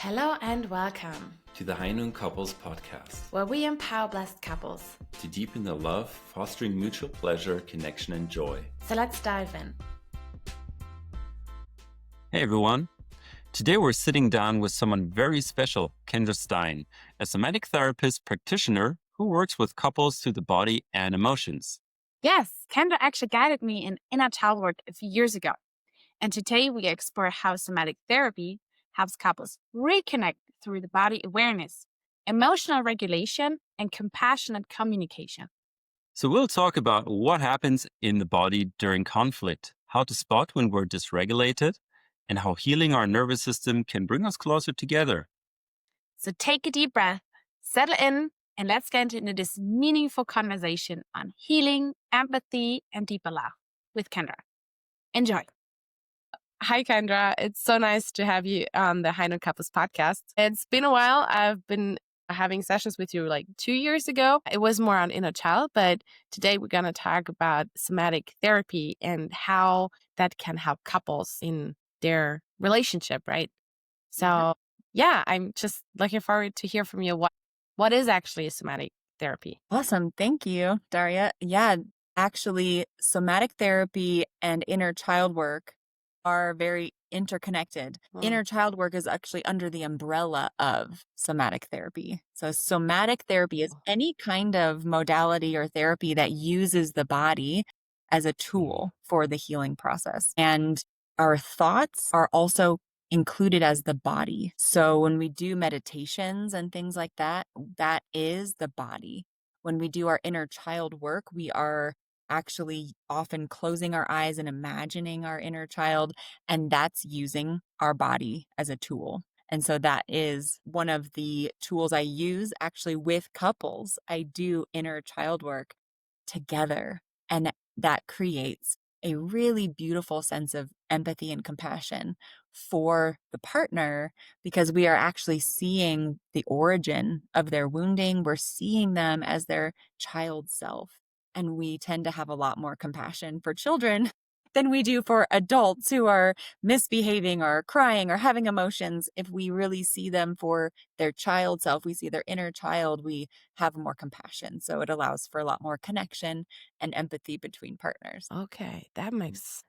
Hello and welcome to the Heinun Couples Podcast, where we empower blessed couples to deepen the love, fostering mutual pleasure, connection, and joy. So let's dive in. Hey everyone. Today we're sitting down with someone very special, Kendra Stein, a somatic therapist practitioner who works with couples through the body and emotions. Yes, Kendra actually guided me in inner child work a few years ago. And today we explore how somatic therapy helps couples reconnect through the body awareness, emotional regulation, and compassionate communication. So we'll talk about what happens in the body during conflict, how to spot when we're dysregulated, and how healing our nervous system can bring us closer together. So take a deep breath, settle in, and let's get into this meaningful conversation on healing, empathy, and deeper love with Kendra. Enjoy. Hi, Kendra. It's so nice to have you on the Heinun Couples podcast. It's been a while. I've been having sessions with you like 2 years ago. It was more on inner child, but today we're going to talk about somatic therapy and how that can help couples in their relationship, right? So yeah, I'm just looking forward to hear from you. What is actually somatic therapy? Awesome. Thank you, Daria. Yeah, actually, somatic therapy and inner child work are very interconnected. Inner child work is actually under the umbrella of somatic therapy. So somatic therapy is any kind of modality or therapy that uses the body as a tool for the healing process. And our thoughts are also included as the body. So when we do meditations and things like that, that is the body. When we do our inner child work, we are actually often closing our eyes and imagining our inner child, and that's using our body as a tool. And so that is one of the tools I use actually with couples. I do inner child work together, and that creates a really beautiful sense of empathy and compassion for the partner, because we are actually seeing the origin of their wounding. We're seeing them as their child self. And we tend to have a lot more compassion for children than we do for adults who are misbehaving or crying or having emotions. If we really see them for their child self, we see their inner child, we have more compassion. So it allows for a lot more connection and empathy between partners. Okay, that makes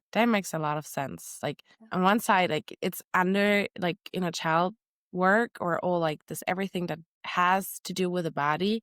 a lot of sense. Like on one side, like it's under like inner child work or all like this everything that has to do with the body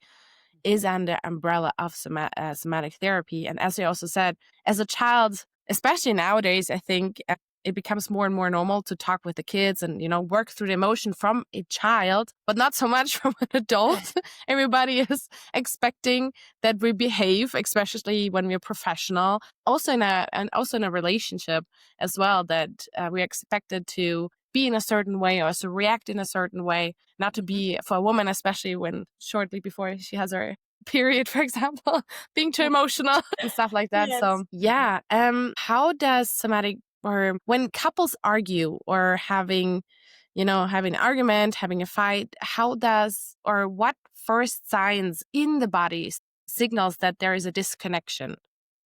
is under umbrella of somatic therapy. And as you also said, as a child, especially nowadays, I think it becomes more and more normal to talk with the kids and, work through the emotion from a child, but not so much from an adult. Everybody is expecting that we behave, especially when we're professional, also in a relationship as well, that we're expected to be in a certain way or to react in a certain way, not to be, for a woman, especially when shortly before she has her period, for example, being too emotional and stuff like that. Yes. So yeah, how does somatic, or when couples argue or having an argument, having a fight, what first signs in the body signals that there is a disconnection?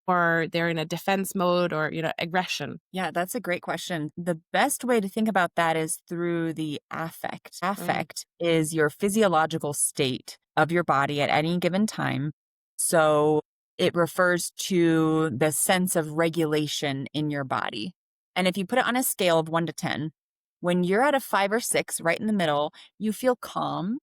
Or they're in a defense mode or, aggression? Yeah, that's a great question. The best way to think about that is through the affect. Affect is your physiological state of your body at any given time. So it refers to the sense of regulation in your body. And if you put it on a scale of 1 to 10, when you're at a 5 or 6, right in the middle, you feel calm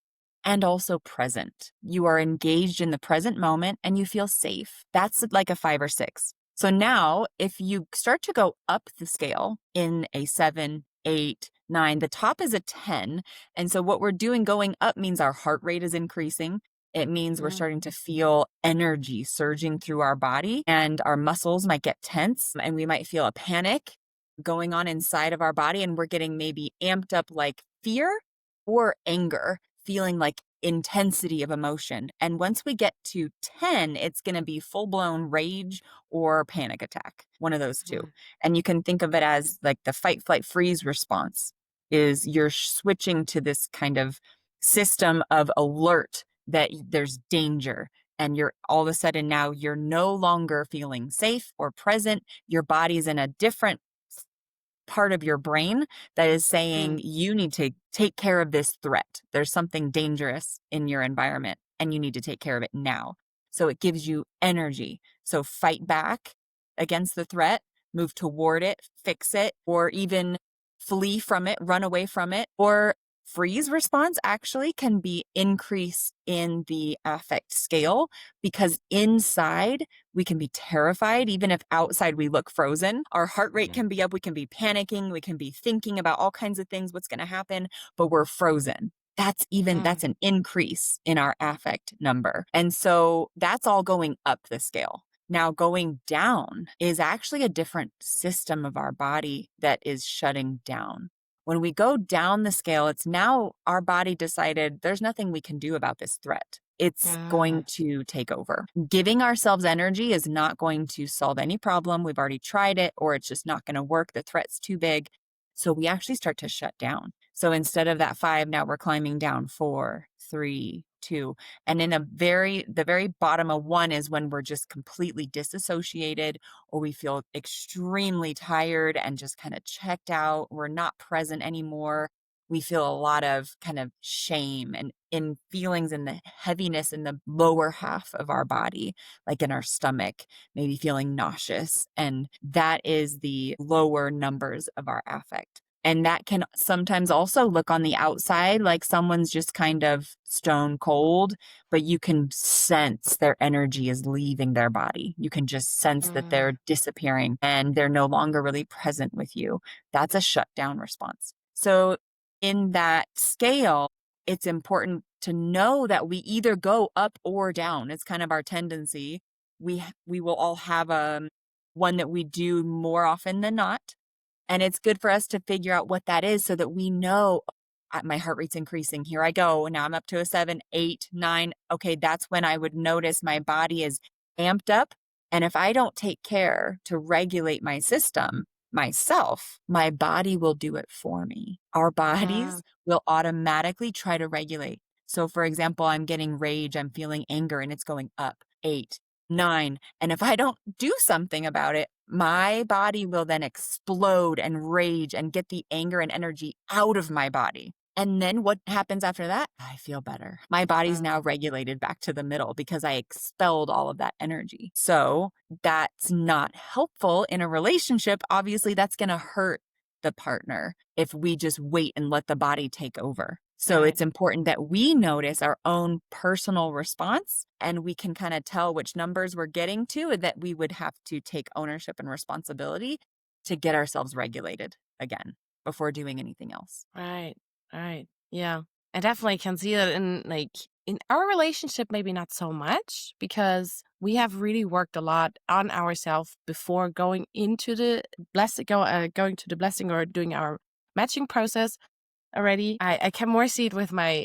and also present. You are engaged in the present moment and you feel safe. That's like a 5 or 6. So now if you start to go up the scale in a 7, 8, 9, the top is a 10. And so what we're doing going up means our heart rate is increasing. It means we're starting to feel energy surging through our body, and our muscles might get tense and we might feel a panic going on inside of our body, and we're getting maybe amped up like fear or anger, feeling like intensity of emotion. And once we get to 10, it's going to be full-blown rage or panic attack, one of those two. And you can think of it as like the fight, flight, freeze response is you're switching to this kind of system of alert that there's danger. And you're all of a sudden now you're no longer feeling safe or present. Your body's in a different part of your brain that is saying you need to take care of this threat. There's something dangerous in your environment and you need to take care of it now. So it gives you energy. So fight back against the threat, move toward it, fix it, or even flee from it, run away from it, or freeze response actually can be increased in the affect scale, because inside we can be terrified. Even if outside we look frozen, our heart rate can be up, we can be panicking, we can be thinking about all kinds of things, what's going to happen, but we're frozen. That's an increase in our affect number. And so that's all going up the scale. Now, going down is actually a different system of our body that is shutting down. When we go down the scale, it's now our body decided there's nothing we can do about this threat. It's going to take over. Giving ourselves energy is not going to solve any problem. We've already tried it, or it's just not going to work. The threat's too big. So we actually start to shut down. So instead of that 5, now we're climbing down 4, 3, 2. And in the very bottom of 1 is when we're just completely disassociated, or we feel extremely tired and just kind of checked out. We're not present anymore. We feel a lot of kind of shame and in feelings in the heaviness in the lower half of our body, like in our stomach, maybe feeling nauseous. And that is the lower numbers of our affect. And that can sometimes also look on the outside like someone's just kind of stone cold, but you can sense their energy is leaving their body. You can just sense that they're disappearing and they're no longer really present with you. That's a shutdown response. So in that scale, it's important to know that we either go up or down. It's kind of our tendency. We will all have one that we do more often than not. And it's good for us to figure out what that is so that we know my heart rate's increasing. Here I go. Now I'm up to a 7, 8, 9. Okay, that's when I would notice my body is amped up. And if I don't take care to regulate my system myself, my body will do it for me. Our bodies will automatically try to regulate. So for example, I'm getting rage, I'm feeling anger, and it's going up 8, 9. And if I don't do something about it, my body will then explode and rage and get the anger and energy out of my body. And then what happens after that? I feel better. My body's now regulated back to the middle because I expelled all of that energy. So that's not helpful in a relationship. Obviously, that's going to hurt the partner if we just wait and let the body take over. So it's important that we notice our own personal response, and we can kind of tell which numbers we're getting to, and that we would have to take ownership and responsibility to get ourselves regulated again before doing anything else. Right. Yeah. I definitely can see that in our relationship, maybe not so much, because we have really worked a lot on ourselves before going into the going to the blessing or doing our matching process already. I can more see it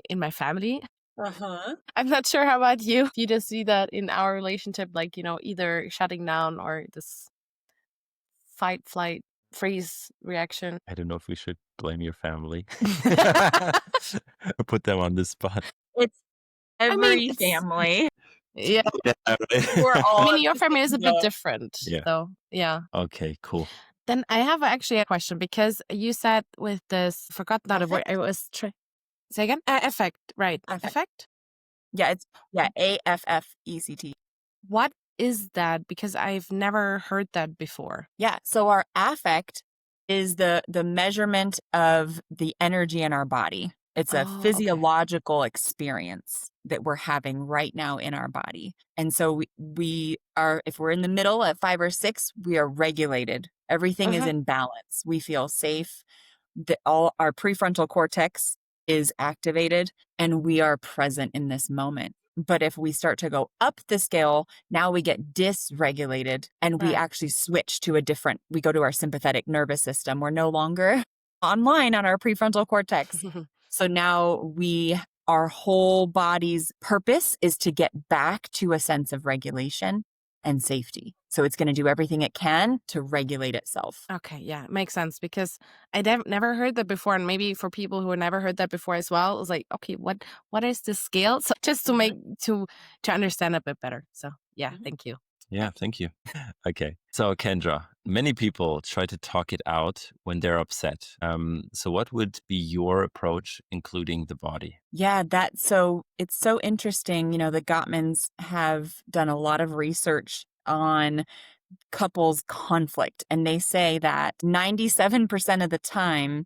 in my family. I'm not sure how about you. You just see that in our relationship, either shutting down or this fight, flight, freeze reaction. I don't know if we should blame your family. Put them on the spot. It's every it's- family. Yeah. We're all your family is a bit different. Yeah. So, yeah. Okay, cool. Then I have actually a question, because you said with this, forgot that word. I was say again? Affect, right? Affect? Yeah, it's AFFECT. What is that? Because I've never heard that before. Yeah, so our affect is the measurement of the energy in our body. It's a physiological experience that we're having right now in our body. And so we are, if we're in the middle at 5 or 6, we are regulated. Everything is in balance. We feel safe. All our prefrontal cortex is activated, and we are present in this moment. But if we start to go up the scale, now we get dysregulated, and we actually switch to we go to our sympathetic nervous system. We're no longer online on our prefrontal cortex. So now our whole body's purpose is to get back to a sense of regulation and safety. So it's going to do everything it can to regulate itself. Okay, yeah, makes sense, because I never heard that before, and maybe for people who have never heard that before as well, it's like, okay, what is the scale? So just to make to understand a bit better. So yeah, thank you. Yeah, thank you. Okay. So, Kendra, many people try to talk it out when they're upset. So, what would be your approach, including the body? Yeah, it's so interesting. The Gottmans have done a lot of research on couples conflict, and they say that 97% of the time,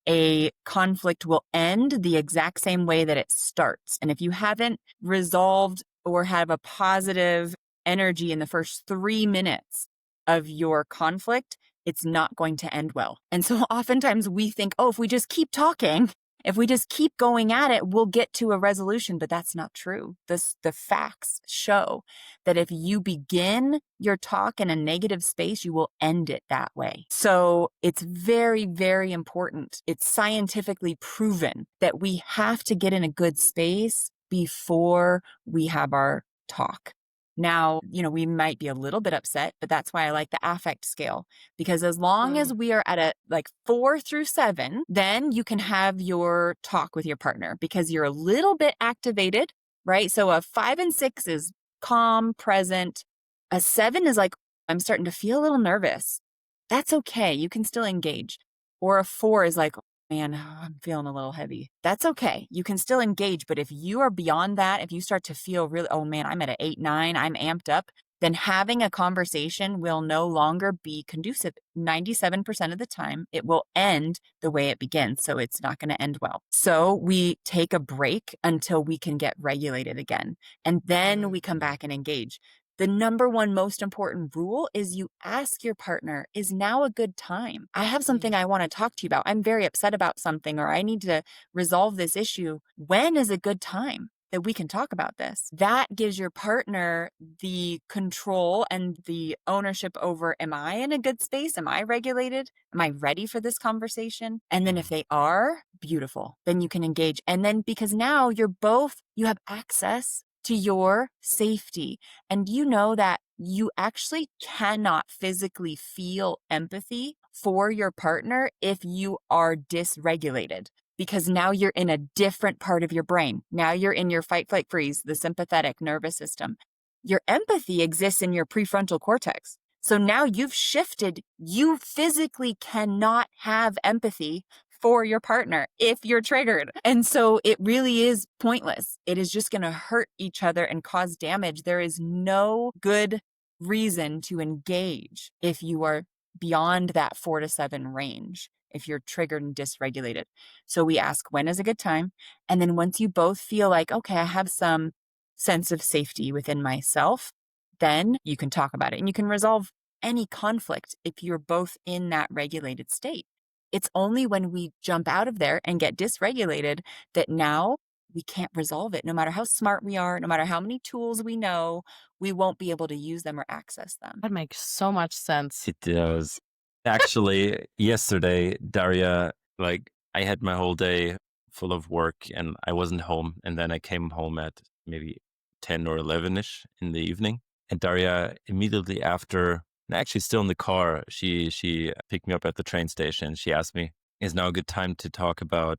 a conflict will end the exact same way that it starts. And if you haven't resolved or have a positive energy in the first 3 minutes of your conflict, it's not going to end well. And so oftentimes we think, oh, if we just keep talking, if we just keep going at it, we'll get to a resolution, but that's not true. The facts show that if you begin your talk in a negative space, you will end it that way. So it's very, very important. It's scientifically proven that we have to get in a good space before we have our talk. Now, we might be a little bit upset, but that's why I like the affect scale, because as long as we are at a 4 through 7, then you can have your talk with your partner because you're a little bit activated, right? So a 5 and 6 is calm, present. A 7 is like, I'm starting to feel a little nervous. That's okay. You can still engage. Or a 4 is like, man, I'm feeling a little heavy. That's okay. You can still engage. But if you are beyond that, if you start to feel really, oh man, I'm at an 8, 9, I'm amped up, then having a conversation will no longer be conducive. 97% of the time, it will end the way it begins. So it's not going to end well. So we take a break until we can get regulated again. And then we come back and engage. The number one most important rule is you ask your partner, is now a good time? I have something I want to talk to you about. I'm very upset about something, or I need to resolve this issue. When is a good time that we can talk about this? That gives your partner the control and the ownership over, am I in a good space? Am I regulated? Am I ready for this conversation? And then if they are, beautiful, then you can engage. And then because now you have access to your safety. And you know that you actually cannot physically feel empathy for your partner if you are dysregulated, because now you're in a different part of your brain. Now you're in your fight, flight, freeze, the sympathetic nervous system. Your empathy exists in your prefrontal cortex. So now you've shifted. You physically cannot have empathy for your partner if you're triggered. And so it really is pointless. It is just going to hurt each other and cause damage. There is no good reason to engage if you are beyond that 4 to 7 range, if you're triggered and dysregulated. So we ask, when is a good time? And then once you both feel like, okay, I have some sense of safety within myself, then you can talk about it and you can resolve any conflict if you're both in that regulated state. It's only when we jump out of there and get dysregulated that now we can't resolve it. No matter how smart we are, no matter how many tools we know, we won't be able to use them or access them. That makes so much sense. It does. Actually, yesterday, Daria, I had my whole day full of work and I wasn't home. And then I came home at maybe 10 or 11-ish in the evening. And Daria, immediately after, and actually still in the car, she picked me up at the train station. She asked me, is now a good time to talk about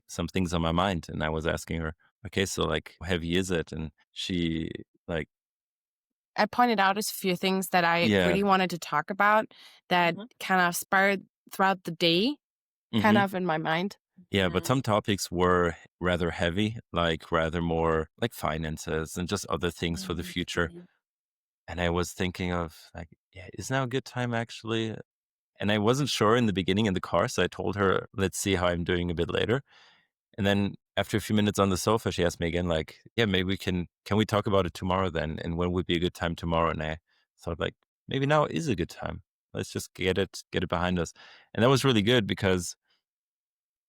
some things on my mind? And I was asking her, okay, so how heavy is it? And she I pointed out a few things that I really wanted to talk about that kind of spurred throughout the day, kind of in my mind. Yeah, but some topics were rather heavy, rather more like finances and just other things for the future. And I was thinking of is now a good time actually? And I wasn't sure in the beginning in the car, so I told her, let's see how I'm doing a bit later. And then after a few minutes on the sofa, she asked me again, yeah, maybe can we talk about it tomorrow then? And when would be a good time tomorrow? And I thought maybe now is a good time. Let's just get it behind us. And that was really good because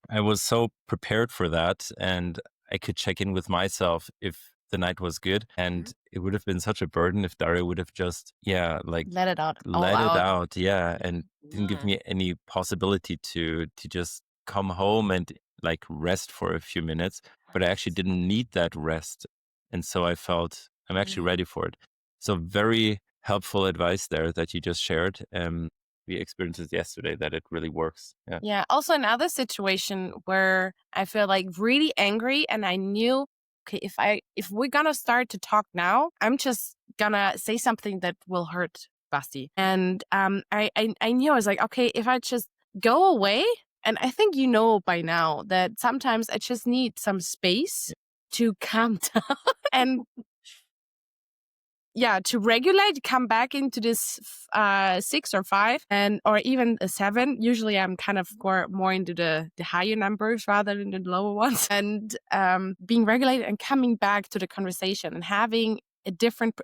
I was so prepared for that and I could check in with myself if the night was good. And it would have been such a burden if Daria would have just, let it out. Let it out. Yeah. And didn't give me any possibility to just come home and rest for a few minutes. But I actually didn't need that rest. And so I felt I'm actually ready for it. So very helpful advice there that you just shared. We experienced it yesterday that it really works. Yeah. Yeah. Also another situation where I feel really angry and I knew, okay, if we're gonna start to talk now, I'm just gonna say something that will hurt Basti. And I knew, I was like, okay, if I just go away, and I think you know by now that sometimes I just need some space to calm down and to regulate, come back into this 6 or 5 or even a 7. Usually I'm kind of more into the higher numbers rather than the lower ones. And being regulated and coming back to the conversation and having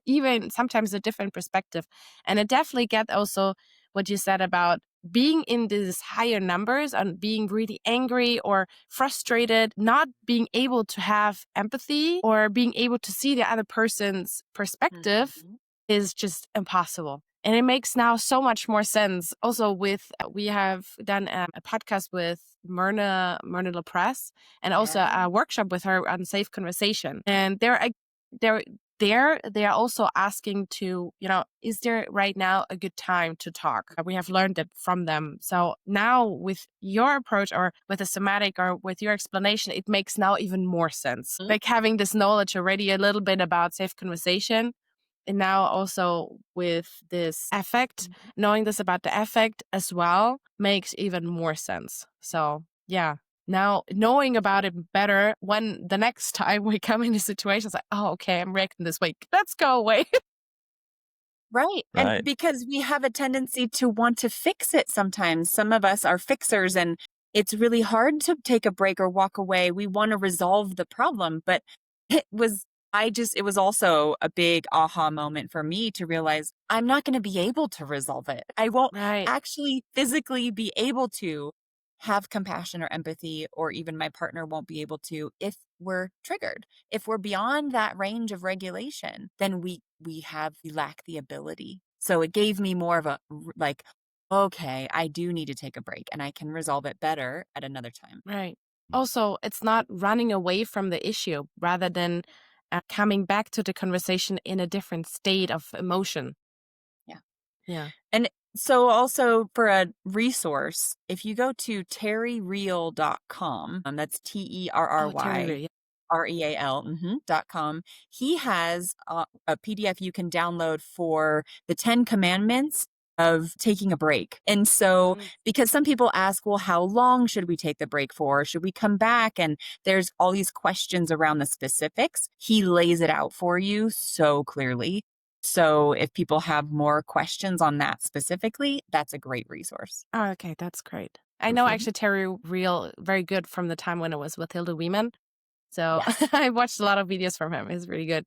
even sometimes a different perspective. And I definitely get also what you said about being in these higher numbers and being really angry or frustrated, not being able to have empathy or being able to see the other person's perspective is just impossible. And it makes now so much more sense. Also we have done a podcast with Myrna LaPresse and also a workshop with her on safe conversation. And they are also asking to, is there right now a good time to talk? We have learned it from them. So now with your approach or with a somatic or with your explanation, it makes now even more sense. Like having this knowledge already a little bit about safe conversation. And now also with this affect, knowing this about the affect as well makes even more sense. So yeah. Now, knowing about it better when the next time we come into situations like, oh, okay, I'm reacting this way. Let's go away. Right. And because we have a tendency to want to fix it sometimes. Some of us are fixers and it's really hard to take a break or walk away. We want to resolve the problem. But it was also a big aha moment for me to realize I'm not going to be able to resolve it. I won't actually physically be able to have compassion or empathy, or even my partner won't be able to if we're triggered. If we're beyond that range of regulation, then we lack the ability. So it gave me more of a like, okay, I do need to take a break and I can resolve it better at another time. Right. Also, it's not running away from the issue rather than coming back to the conversation in a different state of emotion. Yeah. And so also for a resource, if you go to terryreal.com, that's TerryReal.com, he has a PDF you can download for the 10 commandments of taking a break. And so, because some people ask, well, how long should we take the break for? Should we come back? And there's all these questions around the specifics. He lays it out for you so clearly. So if people have more questions on that specifically, that's a great resource. Oh, okay. That's great. I know actually Terry Real very good from the time when it was with Hilda Wieman. So I watched a lot of videos from him. He's really good.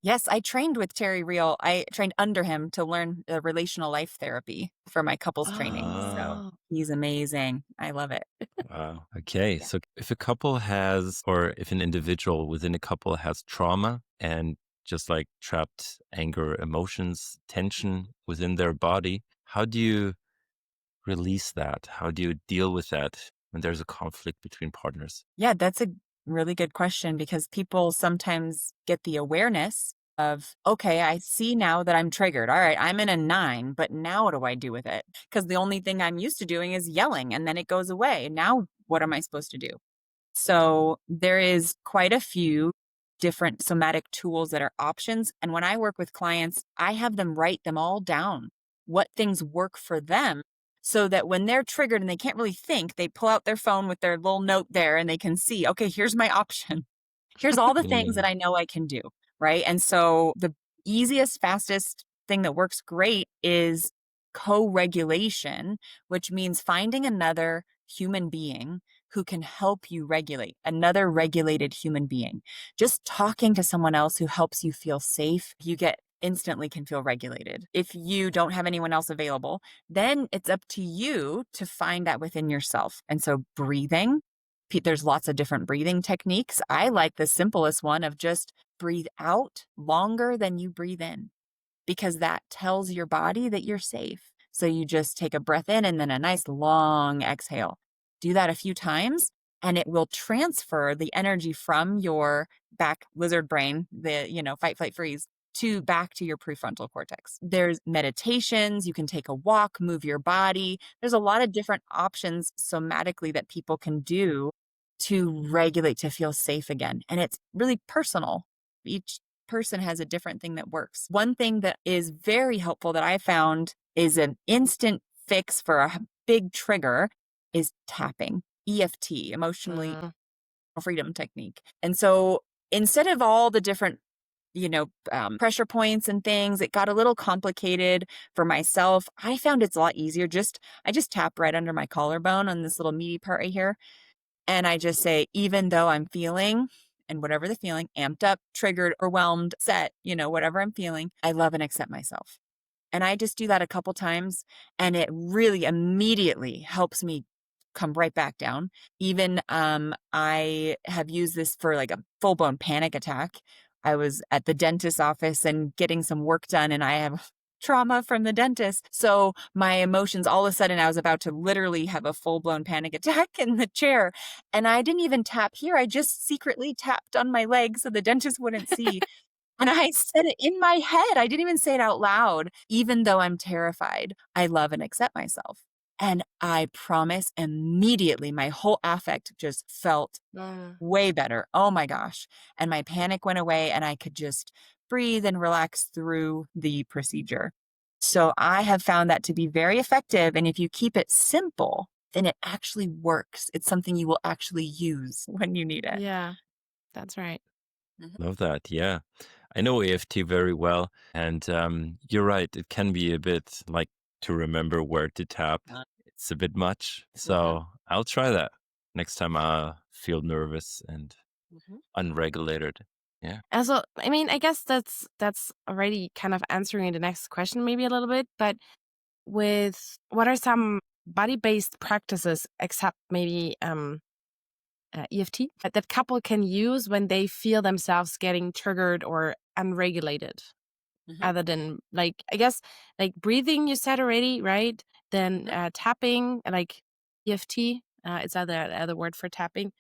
Yes, I trained with Terry Real. I trained under him to learn relational life therapy for my couples training. So he's amazing. I love it. Wow. Okay. So if a couple has, or if an individual within a couple has trauma and just like trapped anger, emotions, tension within their body, how do you release that? How do you deal with that when there's a conflict between partners? Yeah, that's a really good question because people sometimes get the awareness of, okay, I see now that I'm triggered. All right, I'm in a 9, but now what do I do with it? Because the only thing I'm used to doing is yelling and then it goes away. Now what am I supposed to do? So there is quite a few different somatic tools that are options. And when I work with clients, I have them write them all down, what things work for them, so that when they're triggered and they can't really think, they pull out their phone with their little note there and they can see, okay, here's my option. Here's all the things that I know I can do, right? And so the easiest, fastest thing that works great is co-regulation, which means finding another human being who can help you regulate, another regulated human being. Just talking to someone else who helps you feel safe, you instantly can feel regulated. If you don't have anyone else available, then it's up to you to find that within yourself. And so breathing, there's lots of different breathing techniques. I like the simplest one of just breathe out longer than you breathe in, because that tells your body that you're safe. So you just take a breath in and then a nice long exhale. Do that a few times and it will transfer the energy from your back lizard brain, the, fight, flight, freeze, back to your prefrontal cortex. There's meditations. You can take a walk, move your body. There's a lot of different options somatically that people can do to regulate, to feel safe again. And it's really personal. Each person has a different thing that works. One thing that is very helpful that I found is an instant fix for a big trigger is tapping, EFT, emotionally freedom technique. And so instead of all the different pressure points and things, it got a little complicated for myself. I found it's a lot easier. I just tap right under my collarbone on this little meaty part right here. And I just say, even though I'm feeling, and whatever the feeling, amped up, triggered, overwhelmed, upset, whatever I'm feeling, I love and accept myself. And I just do that a couple times, and it really immediately helps me come right back down. Even I have used this for like a full-blown panic attack. I was at the dentist's office and getting some work done, and I have trauma from the dentist. So my emotions, all of a sudden, I was about to literally have a full-blown panic attack in the chair. And I didn't even tap here. I just secretly tapped on my leg so the dentist wouldn't see. And I said it in my head. I didn't even say it out loud. Even though I'm terrified, I love and accept myself. And I promise immediately my whole affect just felt way better. Oh my gosh. And my panic went away, and I could just breathe and relax through the procedure. So I have found that to be very effective. And if you keep it simple, then it actually works. It's something you will actually use when you need it. Yeah, that's right. Love that. Yeah. I know EFT very well. And you're right. It can be a bit like to remember where to tap. It's a bit much. So I'll try that next time I feel nervous and unregulated. Yeah. Also, I mean, I guess that's already kind of answering the next question maybe a little bit, but with what are some body-based practices except maybe EFT that couple can use when they feel themselves getting triggered or unregulated? Other than I guess breathing, you said already, right? Then tapping, like EFT, it's other word for tapping.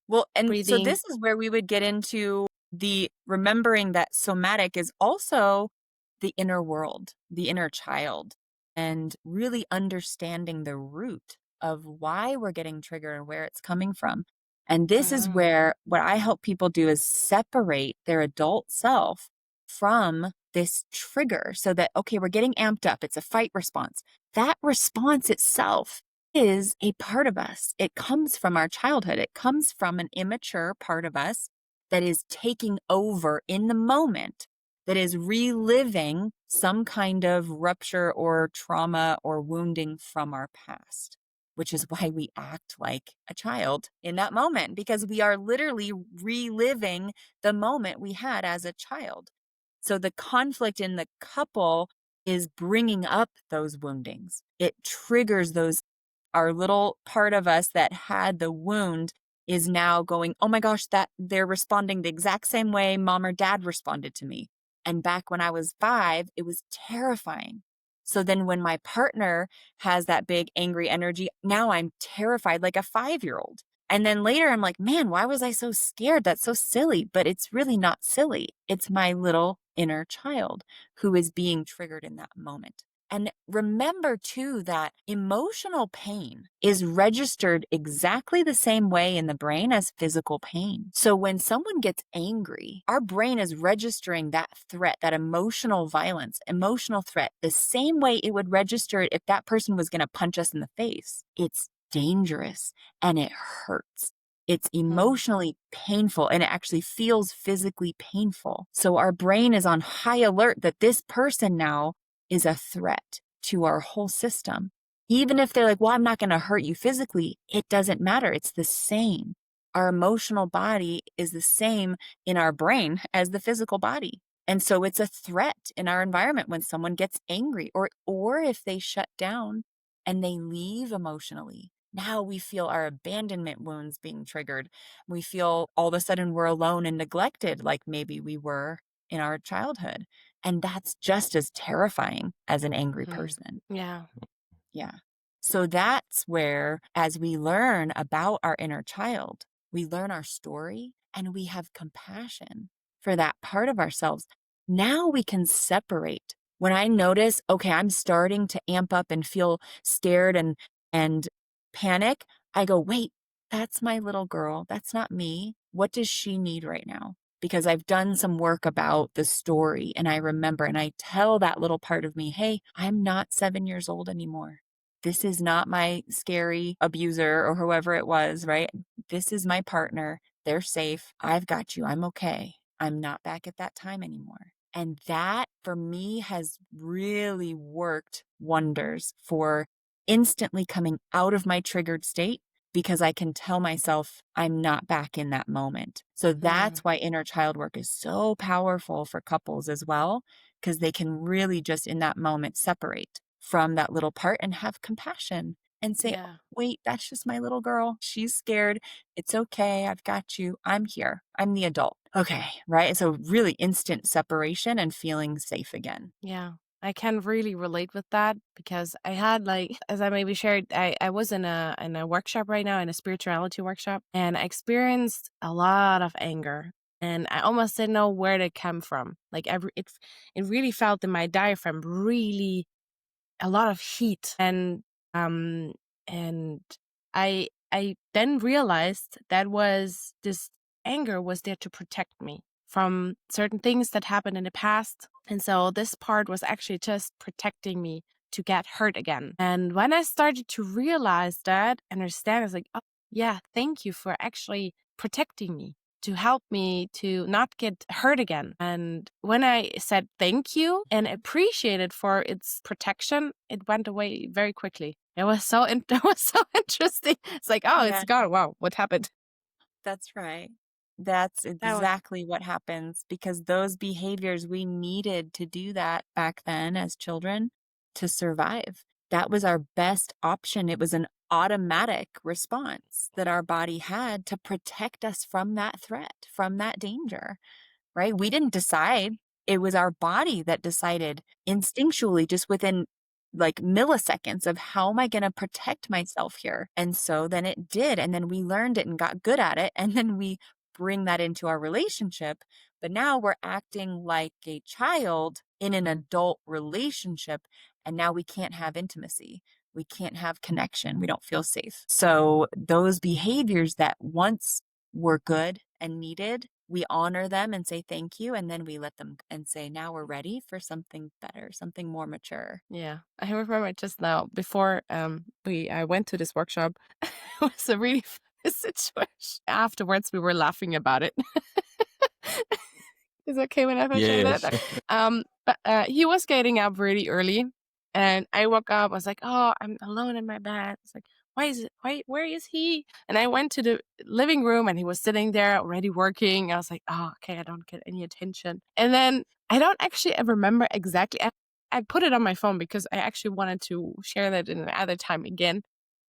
Well, and so Breathing. this is where we would get into the remembering that somatic is also the inner world, the inner child, and really understanding the root of why we're getting triggered and where it's coming from. And this is where what I help people do is separate their adult self from this trigger so that, okay, we're getting amped up. It's a fight response. That response itself is a part of us. It comes from our childhood. It comes from an immature part of us that is taking over in the moment, that is reliving some kind of rupture or trauma or wounding from our past, which is why we act like a child in that moment, because we are literally reliving the moment we had as a child. So the conflict in the couple is bringing up those woundings. It triggers our little part of us that had the wound is now going, oh my gosh, that they're responding the exact same way mom or dad responded to me. And back when I was 5, it was terrifying. So then when my partner has that big angry energy, now I'm terrified like a 5-year-old. And then later I'm like, man, why was I so scared? That's so silly. But it's really not silly. It's my little inner child who is being triggered in that moment. And remember, too, that emotional pain is registered exactly the same way in the brain as physical pain. So when someone gets angry, our brain is registering that threat, that emotional violence, emotional threat, the same way it would register it if that person was going to punch us in the face. It's dangerous and it hurts. It's emotionally painful and it actually feels physically painful. So our brain is on high alert that this person now is a threat to our whole system. Even if they're like, well, I'm not going to hurt you physically, it doesn't matter. It's the same. Our emotional body is the same in our brain as the physical body. And so it's a threat in our environment when someone gets angry or if they shut down and they leave emotionally. Now we feel our abandonment wounds being triggered. We feel all of a sudden we're alone and neglected like maybe we were in our childhood. And that's just as terrifying as an angry person. Yeah. Yeah. So that's where, as we learn about our inner child, we learn our story and we have compassion for that part of ourselves. Now we can separate. When I notice, okay, I'm starting to amp up and feel scared and panic, I go, wait, that's my little girl. That's not me. What does she need right now? because I've done some work about the story and I remember and I tell that little part of me, hey, I'm not 7 years old anymore. This is not my scary abuser or whoever it was, right? This is my partner. They're safe. I've got you. I'm okay. I'm not back at that time anymore. And that for me has really worked wonders for instantly coming out of my triggered state because I can tell myself I'm not back in that moment. So that's why inner child work is so powerful for couples as well, because they can really just in that moment separate from that little part and have compassion and say, Yeah. wait, that's just my little girl. She's scared. It's okay. I've got you. I'm here. I'm the adult. Okay. Right. So really instant separation and feeling safe again. Yeah. I can really relate with that because I had as I maybe shared, I was in a workshop right now, in a spirituality workshop, and I experienced a lot of anger. And I almost didn't know where to come from. It really felt in my diaphragm really a lot of heat. Um and I then realized that was this anger was there to protect me from certain things that happened in the past. And so this part was actually just protecting me to get hurt again. And when I started to realize that, understand, it's like, oh yeah, thank you for actually protecting me, to help me to not get hurt again. And when I said thank you and appreciated for its protection, it went away very quickly. It was so that was so interesting. It's like, oh, Yeah. it's gone. Wow, what happened? That's right. That's That was exactly what happens because those behaviors, we needed to do that back then as children to survive. That was our best option. It was an automatic response that our body had to protect us from that threat, from that danger, right? We didn't decide. It was our body that decided instinctually, just within like milliseconds of how am I going to protect myself here? And so then it did. And then we learned it and got good at it. And then we bring that into our relationship. But now we're acting like a child in an adult relationship. And now we can't have intimacy. We can't have connection. We don't feel safe. So those behaviors that once were good and needed, we honor them and say thank you. And then we let them and say, now we're ready for something better, something more mature. Yeah, I remember just now before I went to this workshop. It was a really funny situation. Afterwards, we were laughing about it. Is it okay when I share Yeah, that? sure. But he was getting up really early, and I woke up. I was like, "Oh, I'm alone in my bed." It's like, where is he? And I went to the living room, and he was sitting there already working. I was like, "Oh, okay, I don't get any attention." And then I don't actually ever remember exactly. I put it on my phone because I actually wanted to share that in another time again.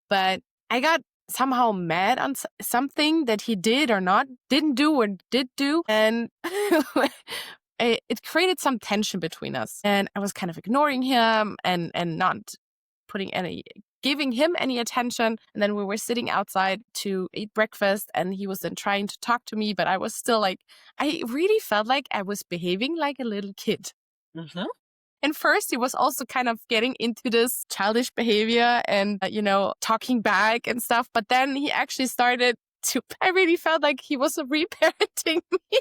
But I got somehow mad on something that he did or not didn't do or did do, and it created some tension between us. And I was kind of ignoring him and not giving him any attention. And then we were sitting outside to eat breakfast, and he was then trying to talk to me, but I was still like, I really felt like I was behaving like a little kid. Mm-hmm. And first, he was also kind of getting into this childish behavior and, talking back and stuff. But then he actually started I really felt like he was reparenting me.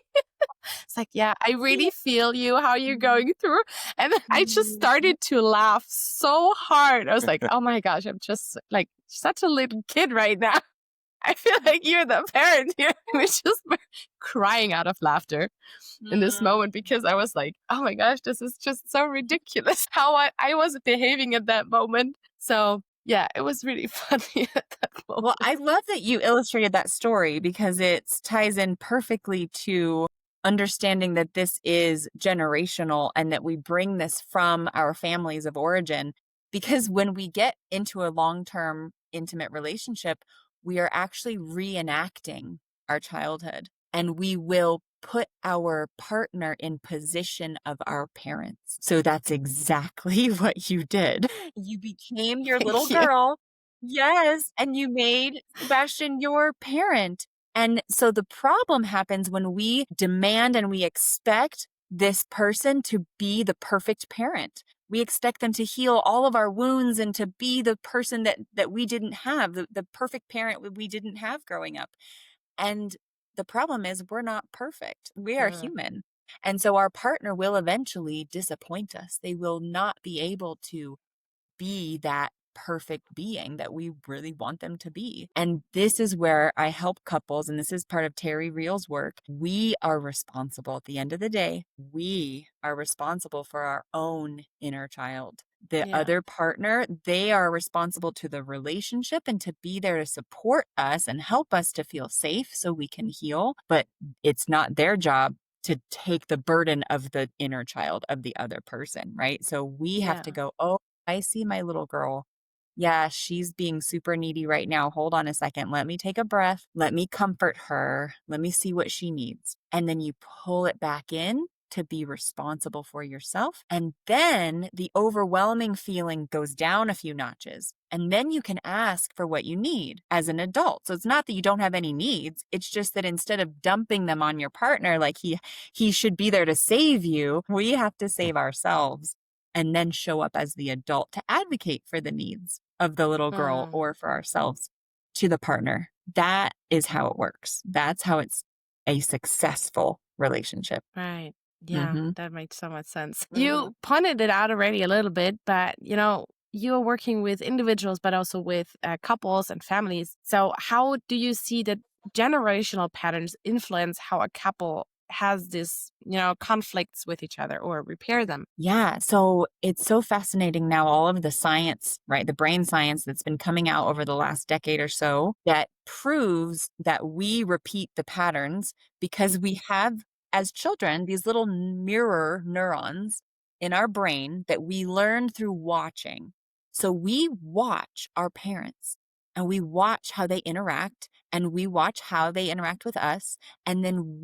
It's like, yeah, I really feel you, how you're going through. And then I just started to laugh so hard. I was like, oh my gosh, I'm just like such a little kid right now. I feel like you're the parent here. We're just crying out of laughter in this moment because I was like, oh my gosh, this is just so ridiculous how I was behaving at that moment. So yeah, it was really funny at that moment. Well, I love that you illustrated that story because it ties in perfectly to understanding that this is generational and that we bring this from our families of origin. Because when we get into a long-term intimate relationship, we are actually reenacting our childhood and we will put our partner in position of our parents. So that's exactly what you did. You became your Thank little you. girl. Yes. And you made Sebastian your parent. And so the problem happens when we demand and we expect this person to be the perfect parent. We expect them to heal all of our wounds and to be the person that we didn't have, the perfect parent we didn't have growing up. And The problem is we're not perfect. We are Mm. human. And so our partner will eventually disappoint us. They will not be able to be that perfect being that we really want them to be. And this is where I help couples, and this is part of Terry Real's work. We are responsible at the end of the day. We are responsible for our own inner child. The Yeah. other partner, they are responsible to the relationship and to be there to support us and help us to feel safe so we can heal. But it's not their job to take the burden of the inner child of the other person, right? So we have Yeah. to go, oh, I see my little girl. Yeah, she's being super needy right now. Hold on a second. Let me take a breath. Let me comfort her. Let me see what she needs. And then you pull it back in to be responsible for yourself. And then the overwhelming feeling goes down a few notches. And then you can ask for what you need as an adult. So it's not that you don't have any needs. It's just that instead of dumping them on your partner, like he should be there to save you, we have to save ourselves and then show up as the adult to advocate for the needs of the little girl Mm. or for ourselves to the partner. That is how it works. That's how it's a successful relationship. Right. Yeah, Mm-hmm. that makes so much sense. Mm-hmm. You pointed it out already a little bit, but you're working with individuals, but also with couples and families. So, how do you see that generational patterns influence how a couple has this, conflicts with each other or repair them? Yeah. So it's so fascinating now, all of the science, right? The brain science that's been coming out over the last decade or so that proves that we repeat the patterns because we have, as children, these little mirror neurons in our brain that we learn through watching. So we watch our parents and we watch how they interact and we watch how they interact with us. And then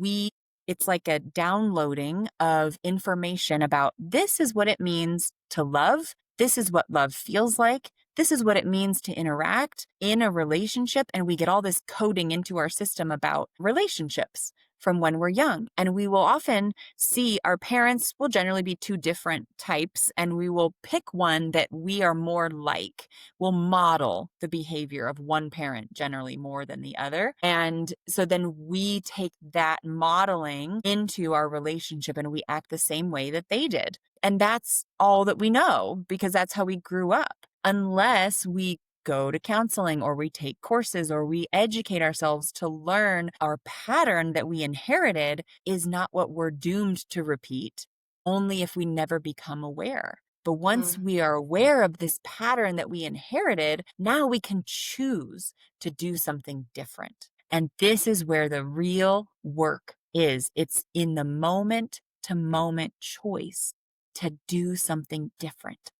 it's like a downloading of information about this is what it means to love. This is what love feels like. This is what it means to interact in a relationship. And we get all this coding into our system about relationships from when we're young. And we will often see our parents will generally be two different types, and we will pick one that we are more like. We'll model the behavior of one parent generally more than the other. And so then we take that modeling into our relationship and we act the same way that they did. And that's all that we know because that's how we grew up. Unless we go to counseling or we take courses or we educate ourselves to learn our pattern that we inherited is not what we're doomed to repeat, only if we never become aware. But once we are aware of this pattern that we inherited, now we can choose to do something different. And this is where the real work is. It's in the moment to moment choice to do something different.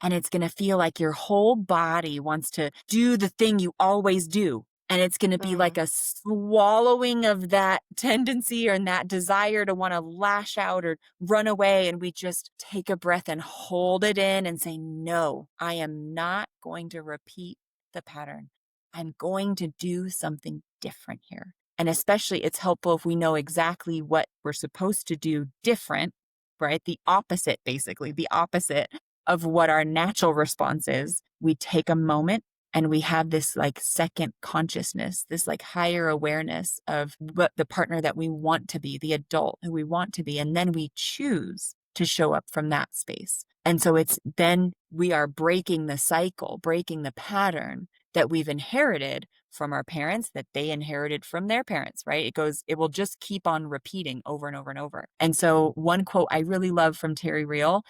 And it's going to feel like your whole body wants to do the thing you always do. And it's going to be like a swallowing of that tendency or that desire to want to lash out or run away. And we just take a breath and hold it in and say, no, I am not going to repeat the pattern. I'm going to do something different here. And especially it's helpful if we know exactly what we're supposed to do different, right? The opposite, basically, the opposite of what our natural response is. We take a moment and we have this like second consciousness, this like higher awareness of what the partner that we want to be, the adult who we want to be. And then we choose to show up from that space. And so then we are breaking the cycle, breaking the pattern that we've inherited from our parents, that they inherited from their parents, right? It will just keep on repeating over and over and over. And so one quote I really love from Terry Real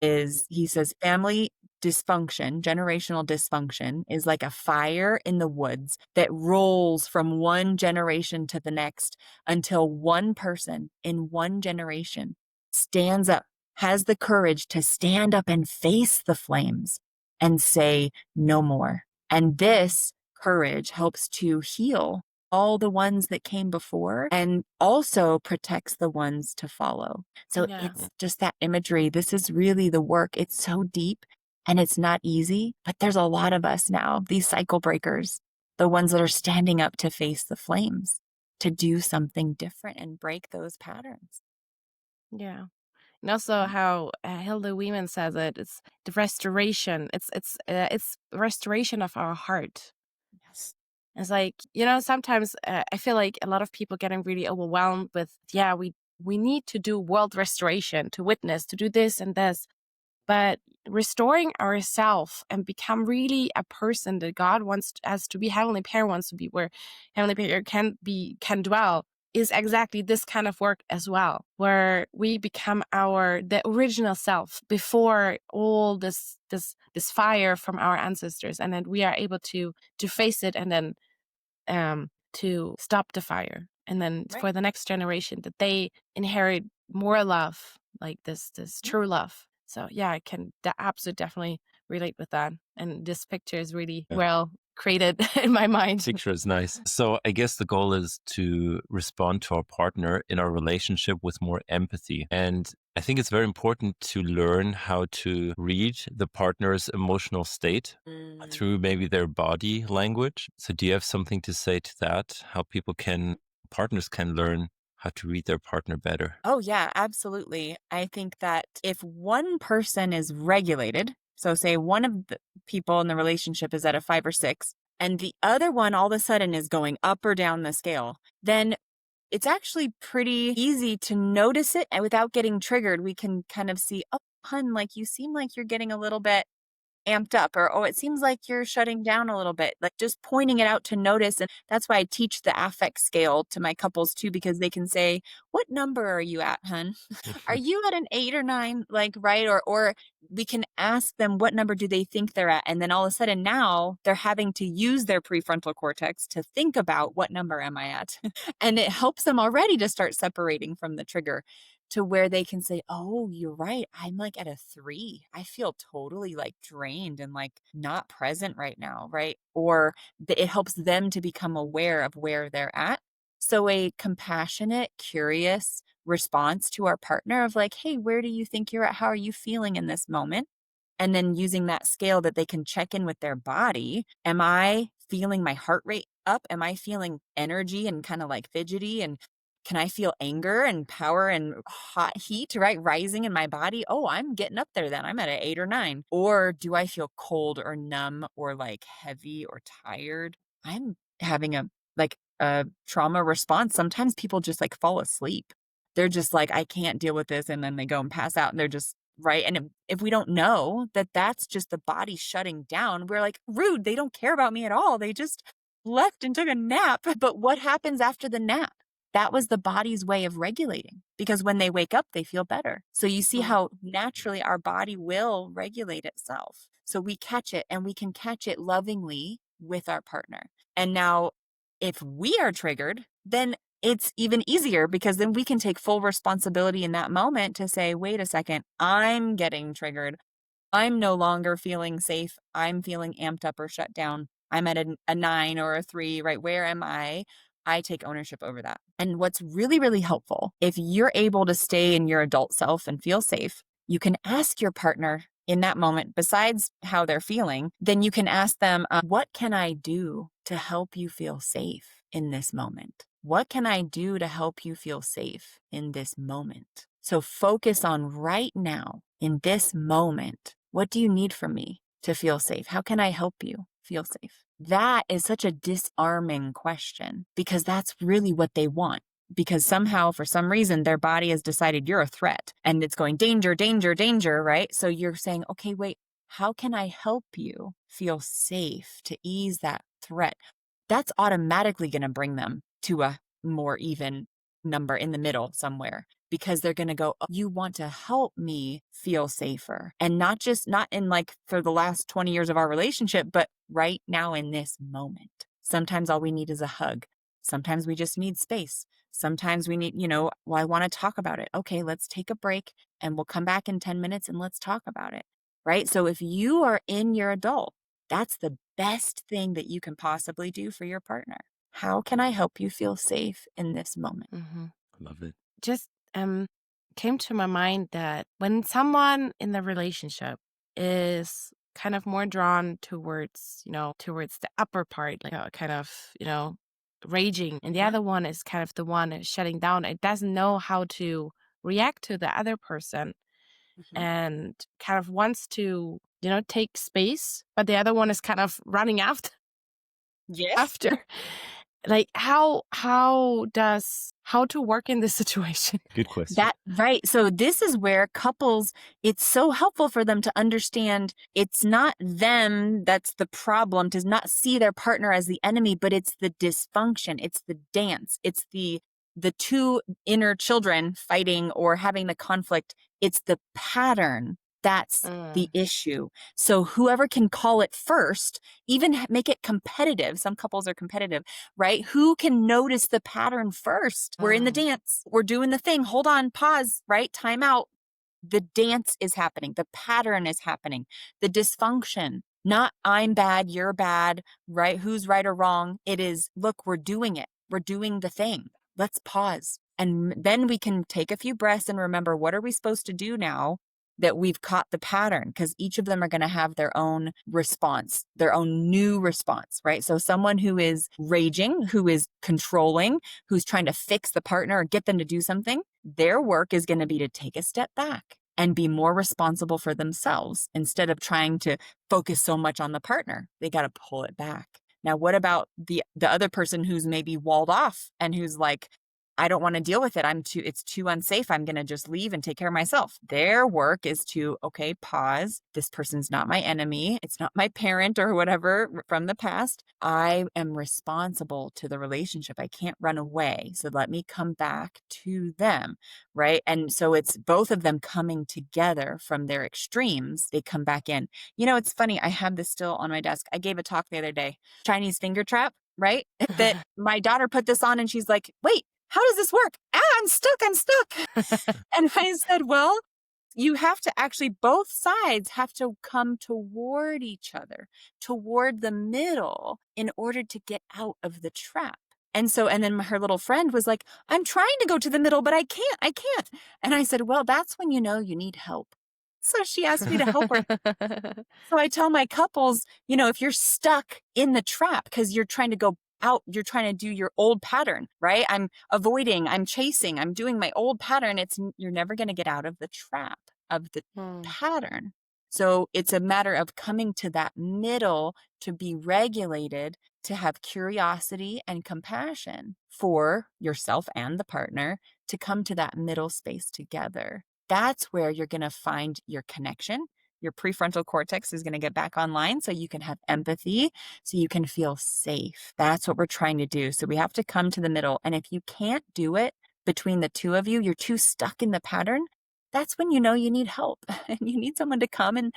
is he says, family dysfunction, generational dysfunction is like a fire in the woods that rolls from one generation to the next until one person in one generation stands up, has the courage to stand up and face the flames and say, no more. And this courage helps to heal all the ones that came before and also protects the ones to follow. So it's just that imagery. This is really the work. It's so deep and it's not easy, but there's a lot of us now, these cycle breakers, the ones that are standing up to face the flames, to do something different and break those patterns. Yeah. And also how Hilda Weeman says it's the restoration. It's restoration of our heart. Yes. It's like, sometimes I feel like a lot of people getting really overwhelmed with, we need to do world restoration, to witness, to do this and this. But restoring ourselves and become really a person that God wants us to be, Heavenly Parent wants to be, where Heavenly Parent can dwell, is exactly this kind of work as well, where we become the original self before all this fire from our ancestors, and then we are able to face it, and then to stop the fire, and then for the next generation that they inherit more love, like this true love. So yeah, I can absolutely definitely relate with that, and this picture is really well created in my mind. Picture is nice. So I guess the goal is to respond to our partner in our relationship with more empathy. And I think it's very important to learn how to read the partner's emotional state through maybe their body language. So do you have something to say to that? How partners can learn how to read their partner better? Oh, yeah, absolutely. I think that if one person is regulated, so say one of the people in the relationship is at a 5 or 6, and the other one all of a sudden is going up or down the scale, then it's actually pretty easy to notice it. And without getting triggered, we can kind of see, oh, hun, like you seem like you're getting a little bit amped up, or, oh, it seems like you're shutting down a little bit, like just pointing it out to notice. And that's why I teach the affect scale to my couples too, because they can say, what number are you at, hun? Are you at an 8 or 9? Like, right. Or we can ask them, what number do they think they're at? And then all of a sudden now they're having to use their prefrontal cortex to think about, what number am I at? And it helps them already to start separating from the trigger, to where they can say, oh, you're right. I'm like at a 3. I feel totally like drained and like not present right now. Right. Or it helps them to become aware of where they're at. So a compassionate, curious response to our partner of like, hey, where do you think you're at? How are you feeling in this moment? And then using that scale that they can check in with their body. Am I feeling my heart rate up? Am I feeling energy and kind of like fidgety? And can I feel anger and power and hot heat, right, rising in my body? Oh, I'm getting up there then. I'm at an 8 or 9. Or do I feel cold or numb or like heavy or tired? I'm having a trauma response. Sometimes people just like fall asleep. They're just like, I can't deal with this. And then they go and pass out, and they're just right. And if we don't know that that's just the body shutting down, we're like, rude. They don't care about me at all. They just left and took a nap. But what happens after the nap? That was the body's way of regulating, because when they wake up, they feel better. So you see how naturally our body will regulate itself. So we catch it, and we can catch it lovingly with our partner. And now if we are triggered, then it's even easier, because then we can take full responsibility in that moment to say, wait a second, I'm getting triggered. I'm no longer feeling safe. I'm feeling amped up or shut down. I'm at a 9 or a 3, right? Where am I? I take ownership over that. And what's really, really helpful, if you're able to stay in your adult self and feel safe, you can ask your partner in that moment, besides how they're feeling, then you can ask them, what can I do to help you feel safe in this moment? What can I do to help you feel safe in this moment? So focus on right now, in this moment. What do you need from me to feel safe? How can I help you feel safe? That is such a disarming question, because that's really what they want. Because somehow, for some reason, their body has decided you're a threat, and it's going danger, danger, danger, right? So you're saying, okay, wait, how can I help you feel safe to ease that threat? That's automatically going to bring them to a more even number in the middle somewhere, because they're going to go, oh, you want to help me feel safer. And not in like for the last 20 years of our relationship, but right now in this moment. Sometimes all we need is a hug. Sometimes we just need space. Sometimes we need, well, I want to talk about it. Okay, let's take a break, and we'll come back in 10 minutes and let's talk about it. Right? So if you are in your adult, that's the best thing that you can possibly do for your partner. How can I help you feel safe in this moment? Mm-hmm. Love it. Just came to my mind that when someone in the relationship is kind of more drawn towards the upper part, like kind of, raging, and the other one is kind of the one shutting down, it doesn't know how to react to the other person, and kind of wants to, take space, but the other one is kind of running after Yes. after. Like how to work in this situation? Good question. That right. So this is where couples, it's so helpful for them to understand it's not them that's the problem, to not see their partner as the enemy, but it's the dysfunction, it's the dance, it's the two inner children fighting or having the conflict. It's the pattern. That's the issue. So whoever can call it first, even make it competitive. Some couples are competitive, right? Who can notice the pattern first? We're in the dance. We're doing the thing. Hold on, pause, right? Time out. The dance is happening. The pattern is happening. The dysfunction, not I'm bad, you're bad, right? Who's right or wrong? It is, look, we're doing it. We're doing the thing. Let's pause. And then we can take a few breaths and remember, what are we supposed to do now that we've caught the pattern? Because each of them are going to have their own response, their own new response, right? So someone who is raging, who is controlling, who's trying to fix the partner or get them to do something, their work is going to be to take a step back and be more responsible for themselves instead of trying to focus so much on the partner. They got to pull it back. Now, what about the other person who's maybe walled off and who's like, I don't want to deal with it. It's too unsafe. I'm going to just leave and take care of myself. Their work is to, okay, pause. This person's not my enemy. It's not my parent or whatever from the past. I am responsible to the relationship. I can't run away. So let me come back to them, right? And so it's both of them coming together from their extremes. They come back in. You know, it's funny. I have this still on my desk. I gave a talk the other day, Chinese finger trap, right? That my daughter put this on and she's like, wait, how does this work? I'm stuck. And I said, well, you have to actually, both sides have to come toward each other, toward the middle in order to get out of the trap. And then her little friend was like, I'm trying to go to the middle, but I can't. And I said, well, that's when you know you need help. So she asked me to help her. So I tell my couples, you know, if you're stuck in the trap because you're trying to go out, you're trying to do your old pattern, right? I'm avoiding, I'm chasing, I'm doing my old pattern. You're never going to get out of the trap of the pattern. So it's a matter of coming to that middle to be regulated, to have curiosity and compassion for yourself and the partner, to come to that middle space together. That's where you're going to find your connection. Your prefrontal cortex is going to get back online so you can have empathy, so you can feel safe. That's what we're trying to do. So we have to come to the middle. And if you can't do it between the two of you, you're too stuck in the pattern, that's when you know you need help and you need someone to come and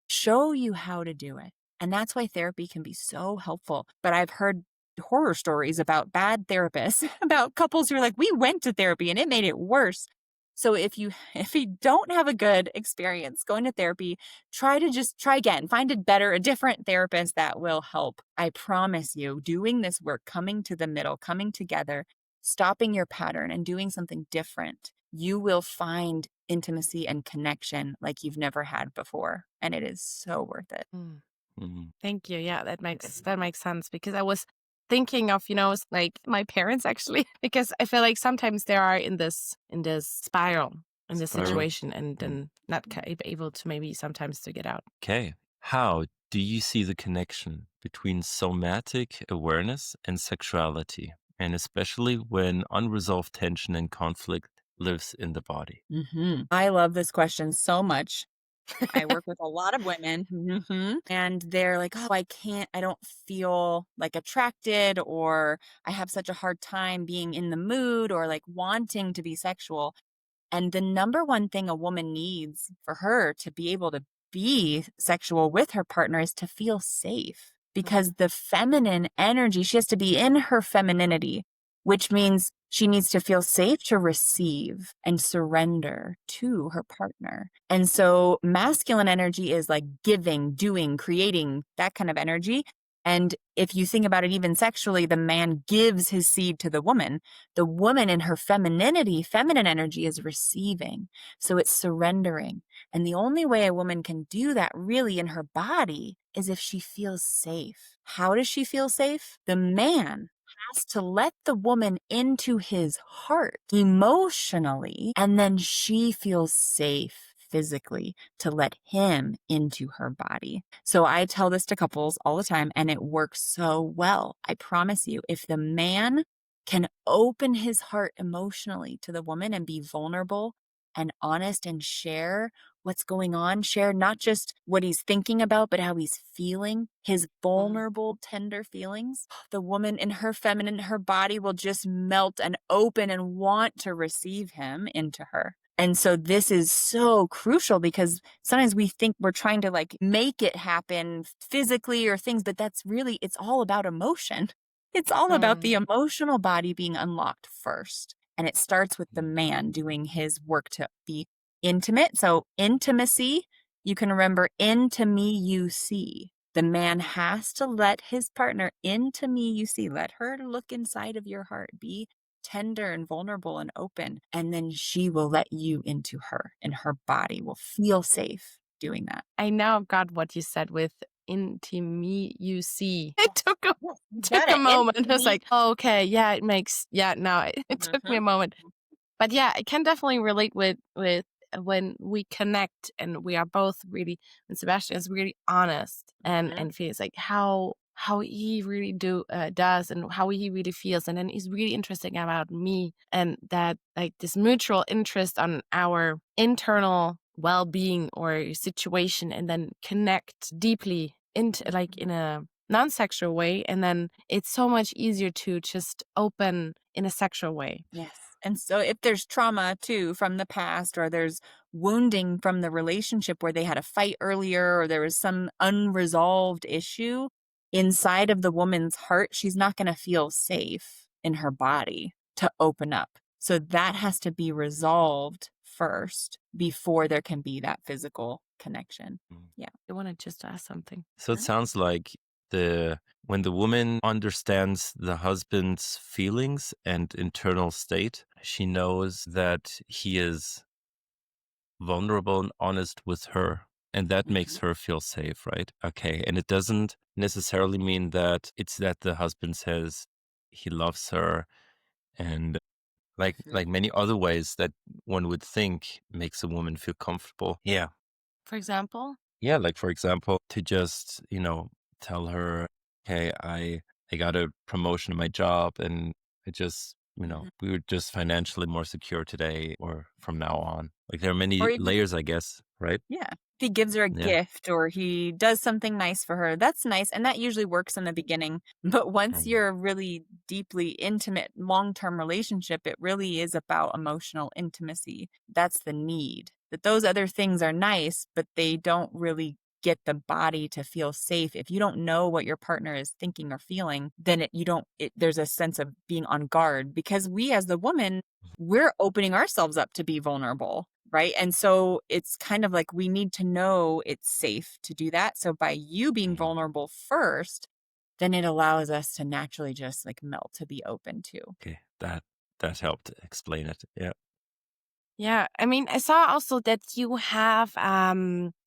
show you how to do it. And that's why therapy can be so helpful. But I've heard horror stories about bad therapists, about couples who are like, we went to therapy and it made it worse. So if you don't have a good experience going to therapy, try again, find a different therapist that will help. I promise you, doing this work, coming to the middle, coming together, stopping your pattern and doing something different, you will find intimacy and connection like you've never had before. And it is so worth it. Thank you. Yeah, that makes sense, because I was thinking of, like my parents actually, because I feel like sometimes they are in this spiral, in this situation, and then not able to maybe sometimes to get out. Okay. How do you see the connection between somatic awareness and sexuality, and especially when unresolved tension and conflict lives in the body? I love this question so much. I work with a lot of women and they're like, oh, I don't feel like attracted, or I have such a hard time being in the mood or like wanting to be sexual. And the number one thing a woman needs for her to be able to be sexual with her partner is to feel safe, because the feminine energy, she has to be in her femininity, which means she needs to feel safe to receive and surrender to her partner. And so masculine energy is like giving, doing, creating, that kind of energy. And if you think about it, even sexually, the man gives his seed to the woman. The woman in her femininity, feminine energy, is receiving. So it's surrendering. And the only way a woman can do that really in her body is if she feels safe. How does she feel safe? The man has to let the woman into his heart emotionally, and then she feels safe physically to let him into her body. So I tell this to couples all the time, and it works so well. I promise you, if the man can open his heart emotionally to the woman and be vulnerable and honest and share what's going on, share not just what he's thinking about, but how he's feeling, his vulnerable, tender feelings, the woman in her feminine, her body will just melt and open and want to receive him into her. And so this is so crucial because sometimes we think we're trying to like make it happen physically or things, but that's really, it's all about emotion. It's all about the emotional body being unlocked first. And it starts with the man doing his work to be intimate. So intimacy, you can remember into me you see. The man has to let his partner into me you see. Let her look inside of your heart. Be tender and vulnerable and open. And then she will let you into her, and her body will feel safe doing that. I now got what you said with into me you see. It took Got a it. moment. I was like, oh, okay, yeah, it makes, yeah, no, it took me a moment. But yeah, I can definitely relate with when we connect and we are both really, and Sebastian is really honest and feels like how he really does and how he really feels, and then he's really interesting about me, and that like this mutual interest on our internal well-being or situation, and then connect deeply into like in a non-sexual way, and then it's so much easier to just open in a sexual way. Yes. And so if there's trauma too from the past, or there's wounding from the relationship where they had a fight earlier, or there was some unresolved issue inside of the woman's heart, she's not going to feel safe in her body to open up. So that has to be resolved first before there can be that physical connection. Yeah. I want to just ask something. So it sounds like when the woman understands the husband's feelings and internal state, she knows that he is vulnerable and honest with her. And that makes her feel safe, right? Okay. And it doesn't necessarily mean that it's that the husband says he loves her, and like many other ways that one would think makes a woman feel comfortable. Yeah. For example? Yeah, like for example, to just, tell her, "Hey, I got a promotion in my job, and I just, we were just financially more secure today or from now on." Like there are many Or even layers, I guess, right? yeah. If he gives her a Yeah. gift or he does something nice for her, that's nice. And that usually works in the beginning. But once you're a really deeply intimate, long-term relationship, it really is about emotional intimacy. That's the need. That those other things are nice, but they don't really get the body to feel safe. If you don't know what your partner is thinking or feeling, then there's a sense of being on guard, because we as the woman, we're opening ourselves up to be vulnerable. Right. And so it's kind of like we need to know it's safe to do that. So by you being vulnerable first, then it allows us to naturally just like melt to be open to. Okay, that helped explain it. Yeah. Yeah, I mean, I saw also that you have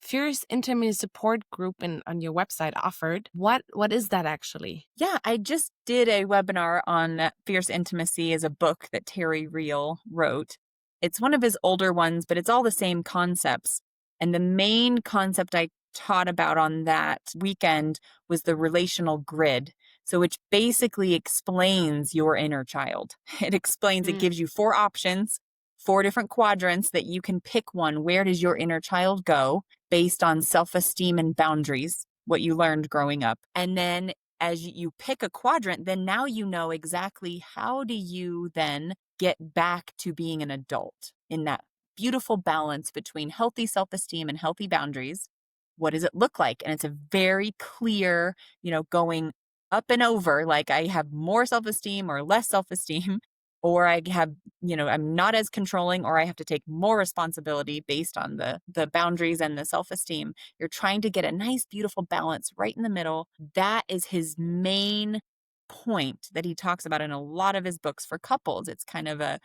fierce intimacy support group on your website offered. What is that actually? Yeah, I just did a webinar on Fierce Intimacy as a book that Terry Real wrote. It's one of his older ones, but it's all the same concepts. And the main concept I taught about on that weekend was the relational grid. So which basically explains your inner child. It gives you 4 options, 4 different quadrants that you can pick one. Where does your inner child go based on self-esteem and boundaries, what you learned growing up? And then as you pick a quadrant, then now you know exactly how do you then get back to being an adult in that beautiful balance between healthy self-esteem and healthy boundaries. What does it look like? And it's a very clear, going up and over, like I have more self-esteem or less self-esteem, or I have, I'm not as controlling, or I have to take more responsibility based on the boundaries and the self-esteem. You're trying to get a nice, beautiful balance right in the middle. That is his main point that he talks about in a lot of his books for couples. It's kind of a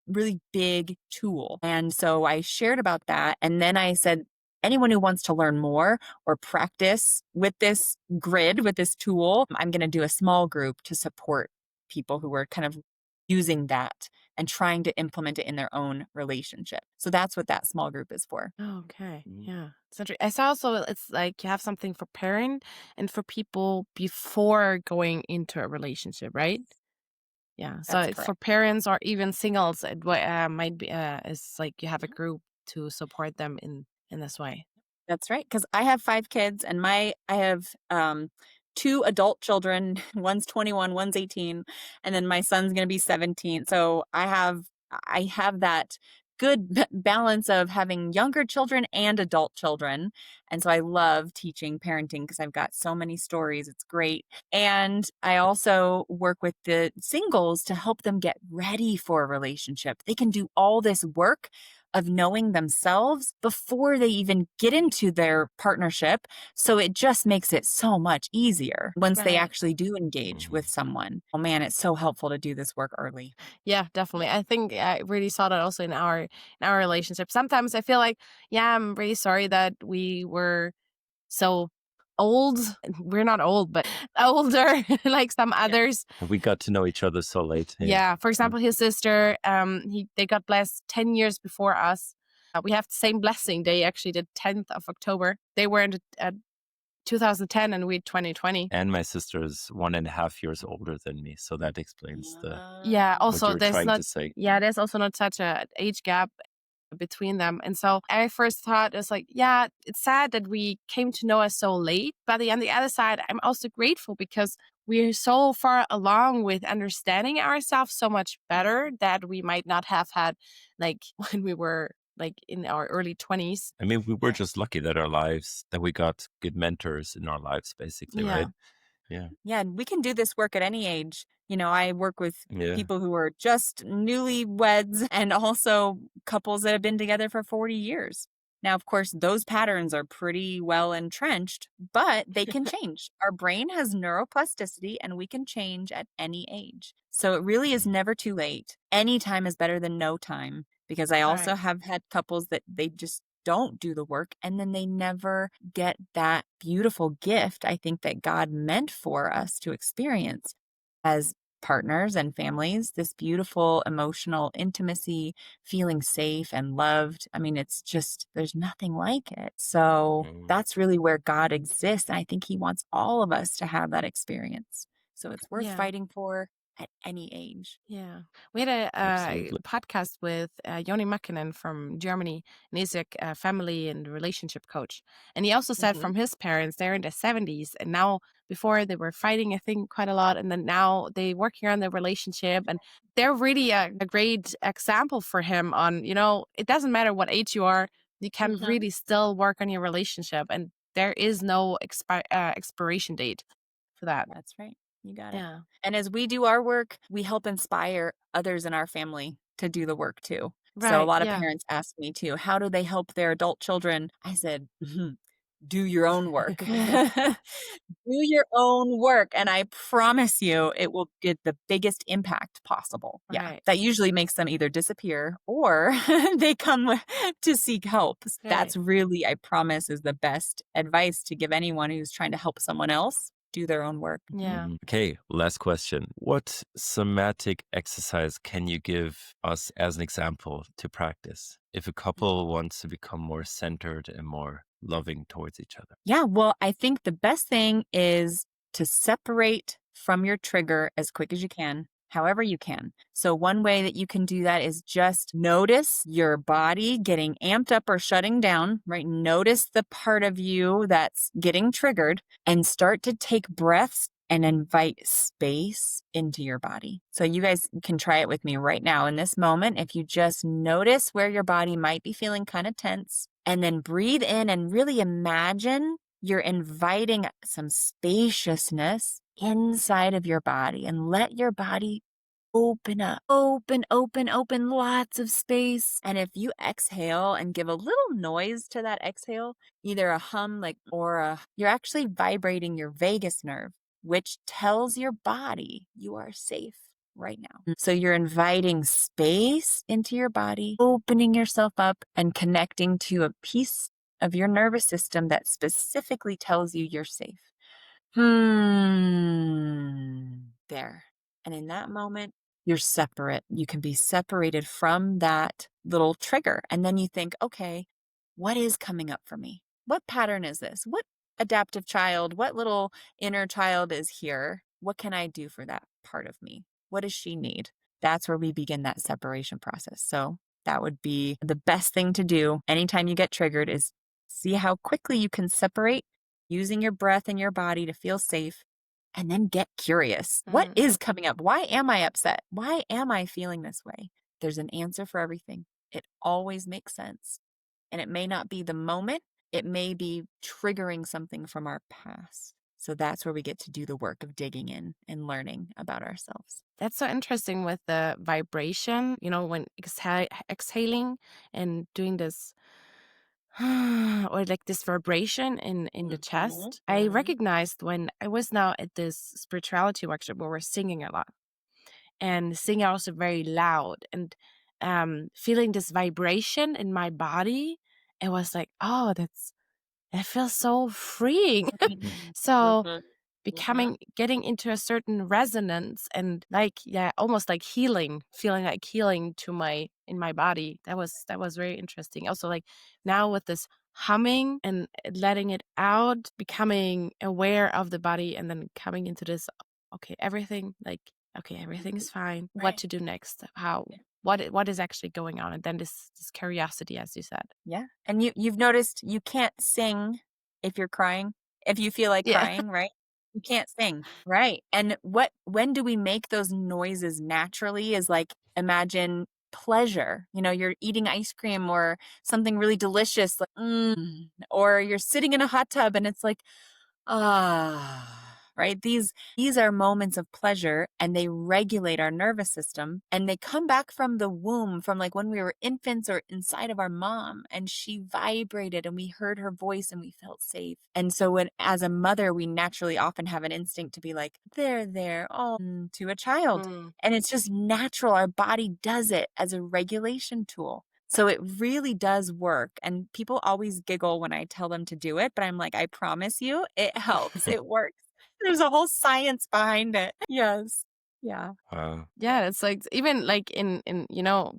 really big tool. And so I shared about that. And then I said, anyone who wants to learn more or practice with this grid, with this tool, I'm going to do a small group to support people who are kind of using that and trying to implement it in their own relationship. So that's what that small group is for. Oh, okay. Mhm. Yeah. I saw also it's like you have something for parent and for people before going into a relationship, right? Yeah. So That's for correct. parents or even singles, might be is like you have a group to support them in this way. That's right. Because I have 5 kids and I have 2 adult children. One's 21, one's 18, and then my son's gonna be 17. So I have that good balance of having younger children and adult children. And so I love teaching parenting because I've got so many stories. It's great. And I also work with the singles to help them get ready for a relationship. They can do all this work of knowing themselves before they even get into their partnership. So it just makes it so much easier once they Right. actually do engage with someone. Oh man, it's so helpful to do this work early. Yeah, definitely. I think I really saw that also in our relationship. Sometimes I feel like, yeah, I'm really sorry that we were so old. We're not old, but older like some others. We got to know each other so late. Yeah. For Mm. example, his sister, they got blessed 10 years before us. We have the same blessing. They actually did 10th of October. They were in 2010 and we 2020. And my sister is 1.5 years older than me, so that explains Yeah. what Also, you're trying to say. there's also not such a age gap between them. And so I first thought it's like, yeah, it's sad that we came to know us so late. But on the other side, I'm also grateful because we're so far along with understanding ourselves so much better that we might not have had like when we were like in our early 20s. I mean, we were just lucky that we got good mentors in our lives, basically, Yeah. right? Yeah. Yeah, and we can do this work at any age. I work with Yeah. people who are just newlyweds and also couples that have been together for 40 years. Now, of course, those patterns are pretty well entrenched, but they can change. Our brain has neuroplasticity and we can change at any age. So it really is never too late. Any time is better than no time because I also Right. have had couples that they just don't do the work and then they never get that beautiful gift I think that God meant for us to experience as partners and families, this beautiful emotional intimacy, feeling safe and loved. I mean, it's just, there's nothing like it. So Mm. that's really where God exists. And I think He wants all of us to have that experience. So it's worth Yeah. fighting for at any age. Yeah. We had a Absolutely. podcast with Joni Makinen from Germany, and he's a family and relationship coach. And he also said from his parents, they're in their 70s. And now, before they were fighting, I think, quite a lot. And then now they working on their relationship. And they're really a great example for him on, it doesn't matter what age you are, you can really still work on your relationship. And there is no expiration date for that. That's right. You got it. Yeah. And as we do our work, we help inspire others in our family to do the work too. So a Right. lot of Yeah. parents ask me too, how do they help their adult children? I said, do your own work. Do your own work. And I promise you, it will get the biggest impact possible. Yeah. Right. That usually makes them either disappear or they come to seek help. That's really, I promise, is the best advice to give anyone who's trying to help someone else do their own work. Yeah. Okay, last question. What somatic exercise can you give us as an example to practice if a couple wants to become more centered and more loving towards each other? Yeah, well, I think the best thing is to separate from your trigger as quick as you can, however you can. So, one way that you can do that is just notice your body getting amped up or shutting down, right? Notice the part of you that's getting triggered and start to take breaths and invite space into your body. So, you guys can try it with me right now in this moment. If you just notice where your body might be feeling kind of tense, and then breathe in and really imagine you're inviting some spaciousness inside of your body and let your body open up. Open, open, open, lots of space. And if you exhale and give a little noise to that exhale, either a hum you're actually vibrating your vagus nerve, which tells your body you are safe right now. So you're inviting space into your body, opening yourself up and connecting to a piece of your nervous system that specifically tells you you're safe. There. And in that moment, you're separate. You can be separated from that little trigger. And then you think, okay, what is coming up for me? What pattern is this? What adaptive child, what little inner child is here? What can I do for that part of me? What does she need? That's where we begin that separation process. So that would be the best thing to do anytime you get triggered is see how quickly you can separate using your breath and your body to feel safe. And then get curious. What is coming up? Why am I upset? Why am I feeling this way? There's an answer for everything. It always makes sense. And it may not be the moment, it may be triggering something from our past. So that's where we get to do the work of digging in and learning about ourselves. That's so interesting with the vibration, when exhaling and doing this or like this vibration in the chest. I recognized when I was now at this spirituality workshop where we're singing a lot and singing also very loud and feeling this vibration in my body. It was like, oh, that feels so freeing. So getting into a certain resonance and almost like healing, feeling like healing in my body. That was very interesting. Also, like now with this humming and letting it out, becoming aware of the body and then coming into this, everything is fine. Right. What to do next? What is actually going on? And then this curiosity, as you said. Yeah. And you've noticed you can't sing if you're crying, if you feel like crying, right? You can't sing. Right. And when do we make those noises naturally is like, imagine pleasure. You're eating ice cream or something really delicious, like, or you're sitting in a hot tub and it's like, right? These are moments of pleasure and they regulate our nervous system and they come back from the womb, from like when we were infants or inside of our mom and she vibrated and we heard her voice and we felt safe. And so as a mother, we naturally often have an instinct to be like, there, to a child. And it's just natural. Our body does it as a regulation tool. So it really does work. And people always giggle when I tell them to do it, but I'm like, I promise you, it helps. It works. There's a whole science behind it. Yes. Yeah. Yeah, it's like even like in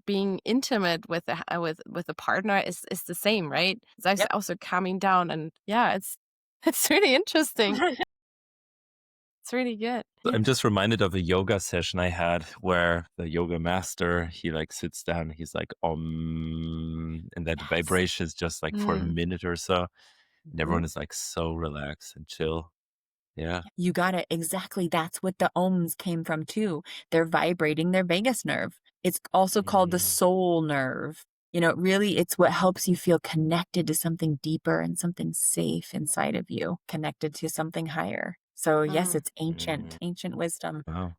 being intimate with a partner is the same, right? It's actually also calming down, and it's really interesting. It's really good. I'm just reminded of a yoga session I had where the yoga master, he like sits down, he's like, and that vibration is just like for a minute or so. And everyone is like so relaxed and chill. Yeah. You got it. Exactly. That's what the ohms came from too. They're vibrating their vagus nerve. It's also called the soul nerve. Really, it's what helps you feel connected to something deeper and something safe inside of you, connected to something higher. So yes, it's ancient wisdom. Wow.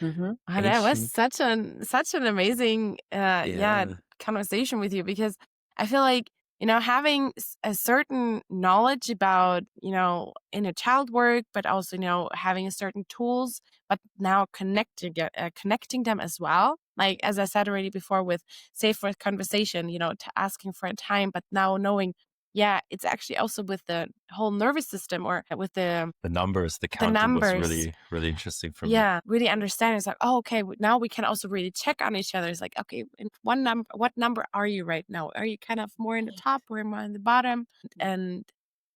That was such an amazing conversation with you, because I feel like having a certain knowledge about inner child work, but also having a certain tools, but now connecting them as well. Like as I said already before, with safe for conversation, to asking for a time, but now knowing. Yeah, it's actually also with the whole nervous system, or with the numbers, the counting was really, really interesting for me. Yeah, really understanding. It's like, oh, okay, now we can also really check on each other. It's like, okay, what number are you right now? Are you kind of more in the top or more in the bottom? And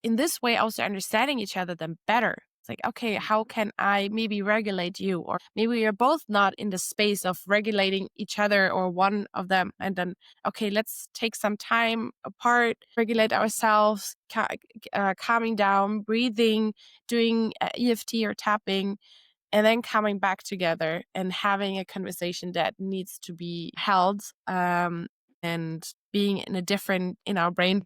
in this way, also understanding each other then better. It's like, okay, how can I maybe regulate you? Or maybe you're both not in the space of regulating each other or one of them. And then, okay, let's take some time apart, regulate ourselves, calming down, breathing, doing EFT or tapping, and then coming back together and having a conversation that needs to be held, and being in our brain.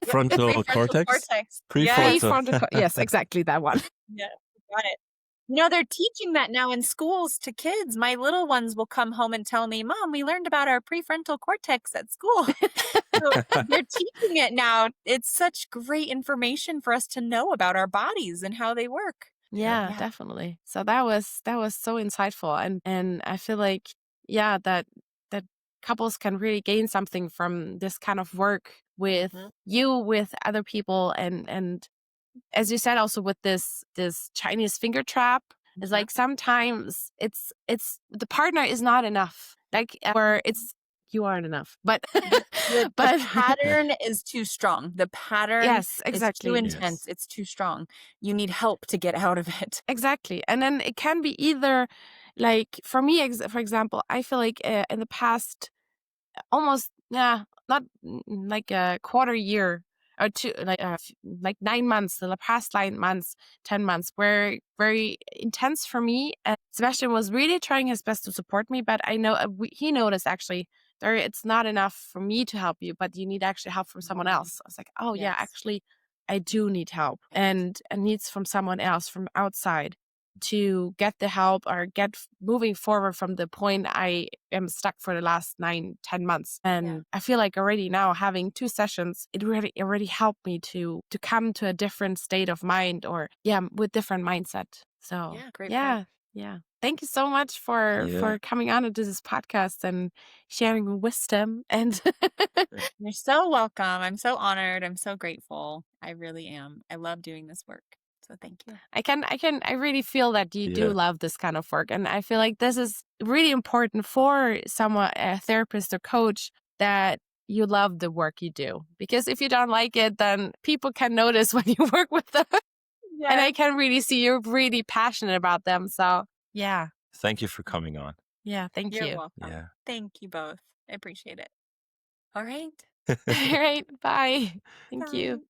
Frontal cortex? Prefrontal. Yes, exactly that one. Yeah, got it. They're teaching that now in schools to kids. My little ones will come home and tell me, Mom, we learned about our prefrontal cortex at school. So they're teaching it now. It's such great information for us to know about our bodies and how they work. Yeah, definitely. So that was so insightful, and I feel like that couples can really gain something from this kind of work with with other people, and as you said, also with this Chinese finger trap, It's like sometimes it's the partner is not enough. Like where it's you aren't enough, but The pattern is too strong. The pattern yes, is too exactly. intense. Yes. It's too strong. You need help to get out of it. Exactly. And then it can be either like for me, for example, I feel like in the past almost not like a quarter year or two, like 9 months, the past 9 months, 10 months were very intense for me. And Sebastian was really trying his best to support me, but I know he noticed actually there it's not enough for me to help you, but you need actually help from someone else. I was like, oh yeah, Yes. actually I do need help and needs from someone else from outside to get the help or get moving forward from the point I am stuck for the last 9-10 months. And I feel like already now having 2 sessions, it already helped me to come to a different state of mind or with different mindset. So Great yeah. Thank you so much for Yeah. coming on into this podcast and sharing wisdom. And You're so welcome. I'm so honored. I'm so grateful. I really am. I love doing this work. So thank you. I really feel that you do Yeah. love this kind of work. And I feel like this is really important for someone, a therapist or coach, that you love the work you do. Because if you don't like it, then people can notice when you work with them. And I can really see you're really passionate about them. So yeah. Thank you for coming on. Yeah. Thank You're you. welcome. Yeah. Thank you both. I appreciate it. All right. All right. Bye. Thank you. Bye.